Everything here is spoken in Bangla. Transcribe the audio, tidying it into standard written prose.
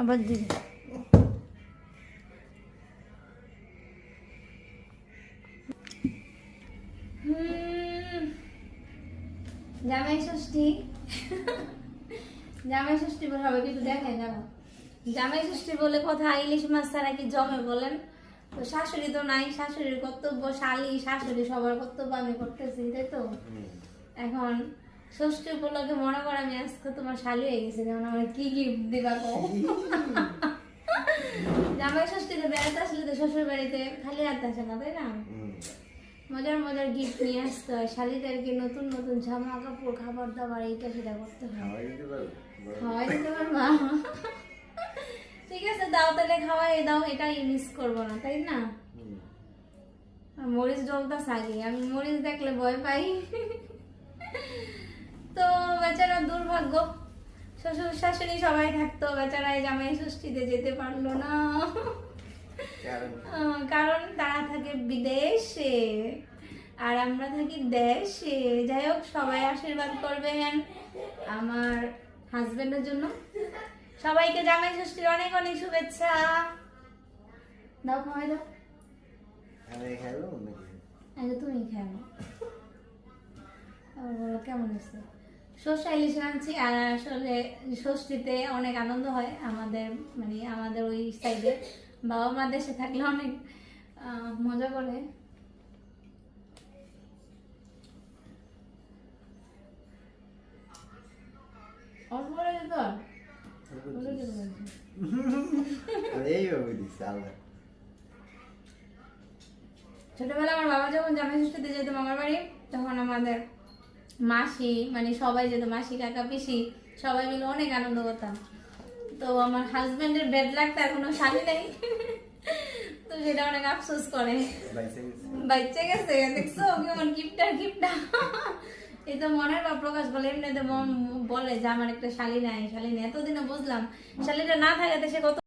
আবার দিদি জামাই ষষ্ঠী জামাই ষষ্ঠী বলে হবে কিন্তু দেখাই যাবো জামাই ষষ্ঠী বলে কথা ইলিশ মাছ ছাড়া কি জমে বলেন তো শাশুড়ি তো নাই শাশুড়ির কর্তব্য শাশুড়ি সবার কর্তব্য আমি করতেছি তাই তো এখন ষষ্ঠী উপলক্ষে মনে করো আমি আজকে তোমার শালি হয়ে গেছে যেমন আমার কি গিফট দিবা জামাই ষষ্ঠীতে বেড়াতে আসলে তো শ্বশুর বাড়িতে খালি হাতে আসে না তাই না মজার মজার গিফট নিয়ে আসতে হয় শালিদেরকে নতুন নতুন জামা কাপড় খাবার দাবার এইটা সেটা করতে হয় খাওয়াই দিতে পারবা ঠিক আছে দাও তাহলে খাওয়াই দাও এটাই মিস করবো না তাই না মরিচ জ্বলতাছে আগে আমি মরিচ দেখলে ভয় পাই তো বেচারা দুর্ভাগ্য শ্বশুর শাশুড়ি সবাই থাকতো বেচারা জামাই ষষ্ঠীতে যেতে পারলো না কারণ তারা থাকে বিদেশে আর আমরা থাকি দেশে যাই হোক সবাই আশীর্বাদ করবেন আমার হাজবেন্ডের জন্য সবাইকে জামাই ষষ্ঠীর অনেক অনেক শুভেচ্ছা দাও খাওয়াই দাও আগে তুমি খাও বলো কেমন হয়েছে সর্ষে ইলিশ আনছি আর আসলে ষষ্ঠীতে অনেক আনন্দ হয় আমাদের মানে আমাদের ওই সাইডে বাবা মা দেশে থাকলে অনেক মজা করে ছোটবেলা আমার বাবা যখন জামাই ষষ্ঠীতে যেত মামার বাড়ি তখন আমাদের মাসি মানে সবাই যেত মাসি কাকা পিসি সবাই মিলে অনেক আনন্দ করতাম তো আমার হাজবেন্ডের ব্যাড লাগতো এখনো শাড়ি নেই তো সেটা অনেক আফসোস করে বাচ্চা গেছে দেখছো কেমন গিফটার এই তো মনের বা প্রকাশ বলে এমনিতে মন বলে যে আমার একটা শালি নাই এতদিনে বুঝলাম শালিটা না থাকাতে সে কত